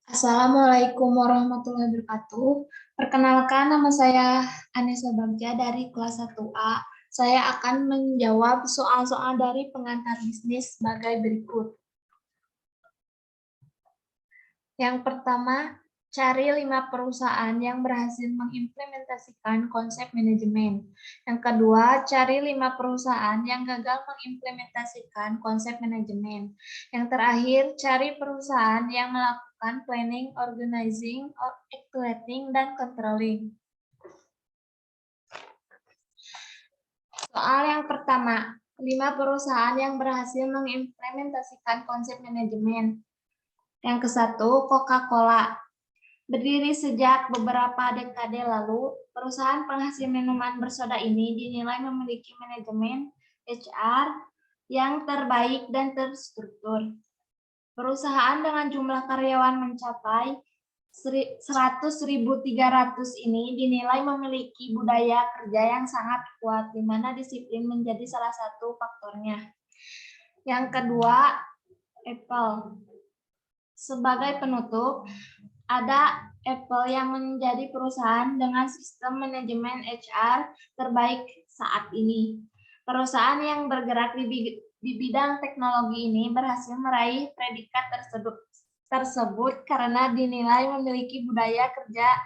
Assalamualaikum warahmatullahi wabarakatuh. Perkenalkan, nama saya Anissa Bagja dari kelas 1A. Saya akan menjawab soal-soal dari pengantar bisnis sebagai berikut. Yang pertama, cari 5 perusahaan yang berhasil mengimplementasikan konsep manajemen. Yang kedua, cari 5 perusahaan yang gagal mengimplementasikan konsep manajemen. Yang terakhir, cari perusahaan yang melakukan planning, organizing, actuating, dan controlling. Soal yang pertama, 5 perusahaan yang berhasil mengimplementasikan konsep manajemen. Yang ke-1, Coca-Cola. Berdiri sejak beberapa dekade lalu, perusahaan penghasil minuman bersoda ini dinilai memiliki manajemen HR yang terbaik dan terstruktur. Perusahaan dengan jumlah karyawan mencapai 100.300 ini dinilai memiliki budaya kerja yang sangat kuat, di mana disiplin menjadi salah satu faktornya. Yang kedua, Apple. Sebagai penutup, ada Apple yang menjadi perusahaan dengan sistem manajemen HR terbaik saat ini. Perusahaan yang bergerak di bidang teknologi ini berhasil meraih predikat tersebut karena dinilai memiliki budaya kerja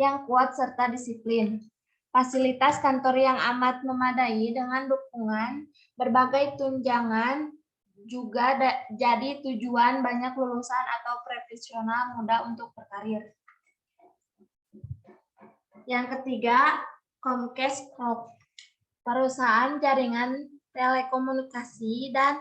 yang kuat serta disiplin. Fasilitas kantor yang amat memadai dengan dukungan berbagai tunjangan juga jadi tujuan banyak lulusan atau profesional muda untuk berkarir. Yang ketiga, Comcast Corp. Perusahaan jaringan telekomunikasi dan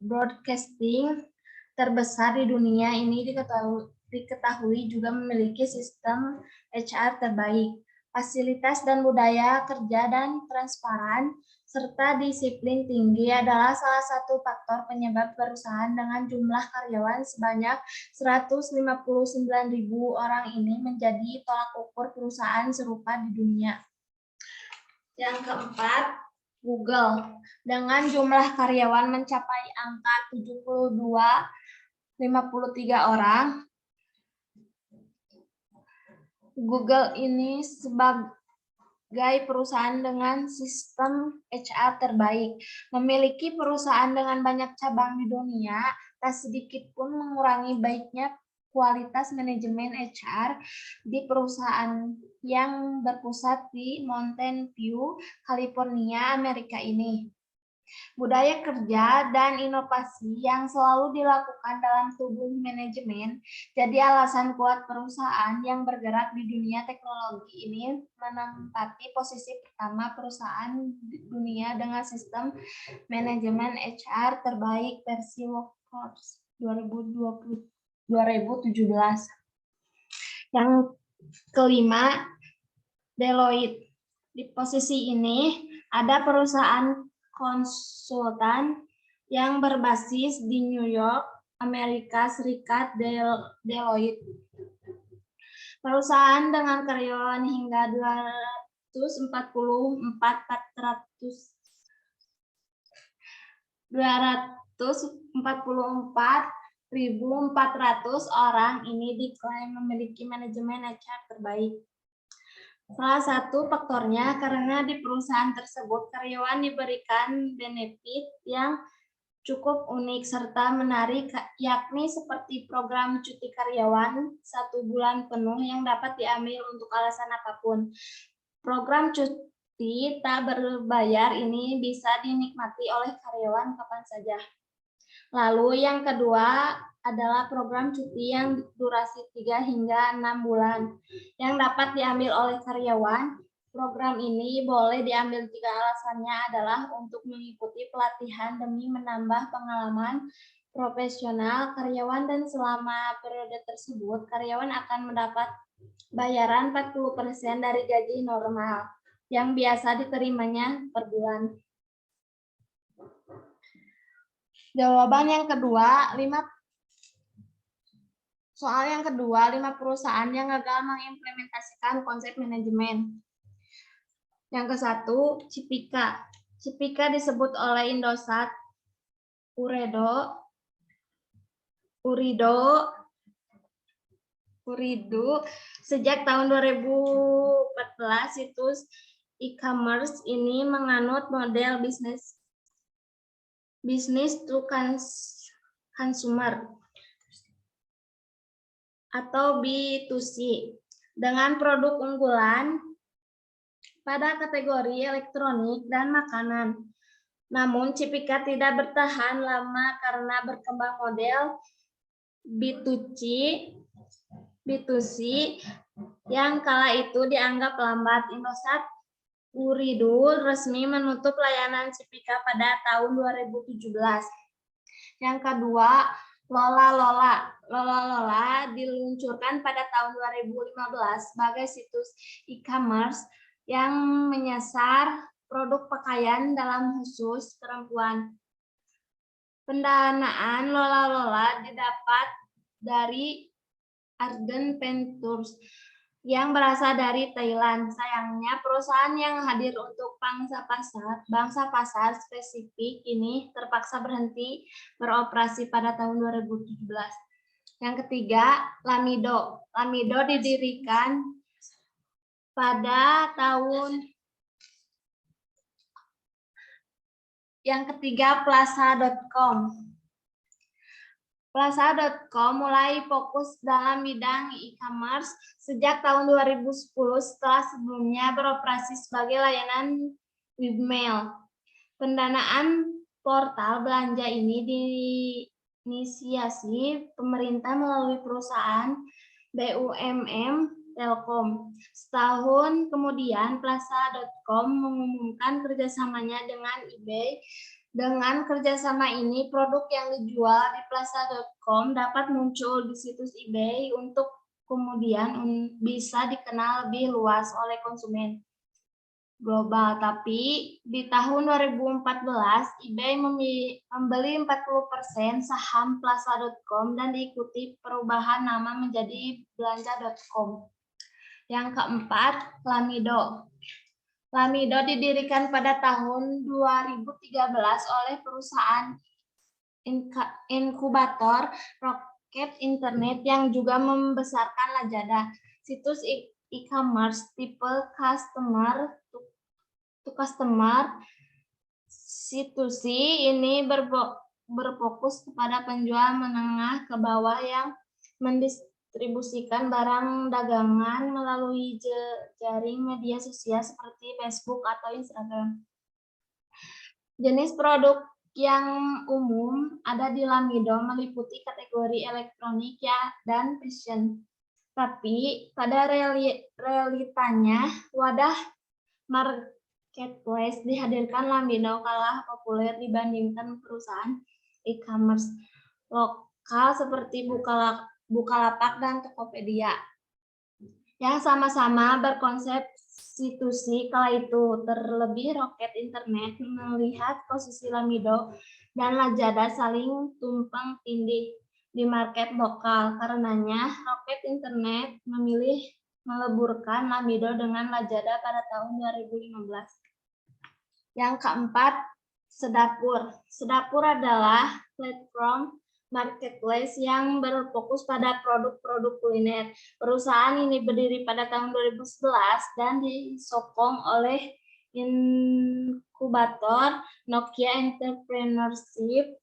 broadcasting terbesar di dunia ini diketahui juga memiliki sistem HR terbaik. Fasilitas dan budaya kerja dan transparan serta disiplin tinggi adalah salah satu faktor penyebab perusahaan dengan jumlah karyawan sebanyak 159.000 orang ini menjadi tolak ukur perusahaan serupa di dunia. Yang keempat, Google. Dengan jumlah karyawan mencapai angka 52,53 orang, Google ini sebagai perusahaan dengan sistem HR terbaik. Memiliki perusahaan dengan banyak cabang di dunia, tak sedikit pun mengurangi baiknya kualitas manajemen HR di perusahaan yang berpusat di Mountain View, California, Amerika ini. Budaya kerja dan inovasi yang selalu dilakukan dalam tubuh manajemen jadi alasan kuat perusahaan yang bergerak di dunia teknologi ini menempati posisi pertama perusahaan di dunia dengan sistem manajemen HR terbaik versi Workforce 2017. Yang kelima, Deloitte. Di posisi ini ada perusahaan konsultan yang berbasis di New York, Amerika Serikat, Deloitte. Perusahaan dengan karyawan hingga 244.400 orang ini diklaim memiliki manajemen HR terbaik. Salah satu faktornya karena di perusahaan tersebut karyawan diberikan benefit yang cukup unik serta menarik, yakni seperti program cuti karyawan 1 bulan penuh yang dapat diambil untuk alasan apapun. Program cuti tak berbayar ini bisa dinikmati oleh karyawan kapan saja. Lalu yang kedua adalah program cuti yang durasi 3 hingga 6 bulan yang dapat diambil oleh karyawan. Program ini boleh diambil jika alasannya adalah untuk mengikuti pelatihan demi menambah pengalaman profesional karyawan, dan selama periode tersebut karyawan akan mendapat bayaran 40% dari gaji normal yang biasa diterimanya per bulan. Jawaban yang kedua, 5 perusahaan yang gagal mengimplementasikan konsep manajemen. Yang ke-1, Cipika. Cipika disebut oleh Indosat, Urido, Uridu. Sejak tahun 2014 situs e-commerce ini menganut model bisnis to consumer atau B2C dengan produk unggulan pada kategori elektronik dan makanan. Namun Cipika tidak bertahan lama karena berkembang model B2C yang kala itu dianggap lambat. Indosat Uridu resmi menutup layanan Cipika pada tahun 2017. Yang kedua, Lola diluncurkan pada tahun 2015 sebagai situs e-commerce yang menyasar produk pakaian dalam khusus perempuan. Pendanaan Lola didapat dari Arden Ventures yang berasal dari Thailand. Sayangnya perusahaan yang hadir untuk bangsa pasar spesifik ini terpaksa berhenti beroperasi pada tahun 2017. Yang ketiga, Lamido. Lamido didirikan pada tahun yang ketiga, Plaza.com. Plaza.com mulai fokus dalam bidang e-commerce sejak tahun 2010 setelah sebelumnya beroperasi sebagai layanan webmail. Pendanaan portal belanja ini diinisiasi pemerintah melalui perusahaan BUMN Telkom. Setahun kemudian, Plaza.com mengumumkan kerjasamanya dengan eBay. Dengan kerjasama ini, produk yang dijual di Plaza.com dapat muncul di situs eBay untuk kemudian bisa dikenal lebih luas oleh konsumen global. Tapi di tahun 2014, eBay membeli 40% saham Plaza.com dan diikuti perubahan nama menjadi Belanja.com. Yang keempat, Lamido. Lamido didirikan pada tahun 2013 oleh perusahaan inkubator roket internet yang juga membesarkan Lazada, situs e-commerce tipe customer to customer. Situsi ini berfokus kepada penjual menengah ke bawah yang mendistribusikan barang dagangan melalui jaring media sosial seperti Facebook atau Instagram. Jenis produk yang umum ada di Lamido meliputi kategori elektronik dan fashion. Tapi pada realitanya, wadah marketplace dihadirkan Lamido kalah populer dibandingkan perusahaan e-commerce lokal seperti Bukalapak dan Tokopedia yang sama-sama berkonsep situsi kala itu. Terlebih Roket Internet melihat posisi Lamido dan Lazada saling tumpang tindih di market lokal. Karenanya Roket Internet memilih meleburkan Lamido dengan Lazada pada tahun 2015. Yang keempat, Sedapur. Sedapur adalah platform marketplace yang berfokus pada produk-produk kuliner. Perusahaan ini berdiri pada tahun 2011 dan disokong oleh inkubator Nokia Entrepreneurship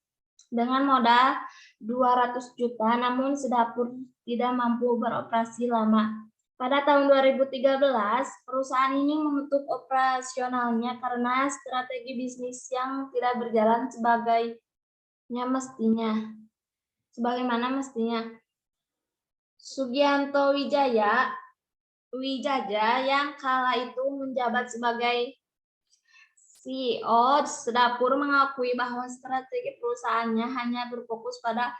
dengan modal 200 juta, namun Sedapur tidak mampu beroperasi lama. Pada tahun 2013, perusahaan ini menutup operasionalnya karena strategi bisnis yang tidak berjalan sebagaimana mestinya. Sugianto Wijaya yang kala itu menjabat sebagai CEO Sedapur mengakui bahwa strategi perusahaannya hanya berfokus pada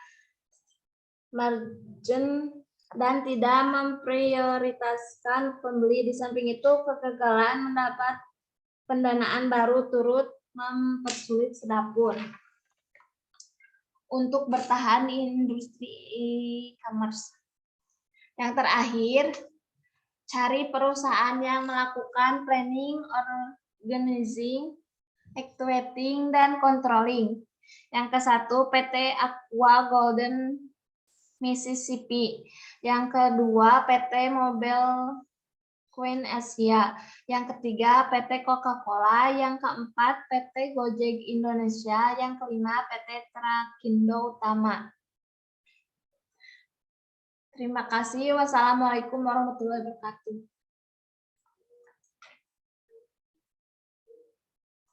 margin dan tidak memprioritaskan pembeli. Di samping itu, kegagalan mendapat pendanaan baru turut mempersulit Sedapur untuk bertahan di industri e-commerce. Yang terakhir, cari perusahaan yang melakukan planning, organizing, activating, dan controlling. Yang ke-1, PT Aqua Golden Mississippi. Yang kedua, PT Mobile Queen Asia. Yang ketiga, PT Coca-Cola. Yang keempat, PT Gojek Indonesia. Yang kelima, PT Trakindo Utama. Terima kasih. Wassalamualaikum warahmatullahi wabarakatuh.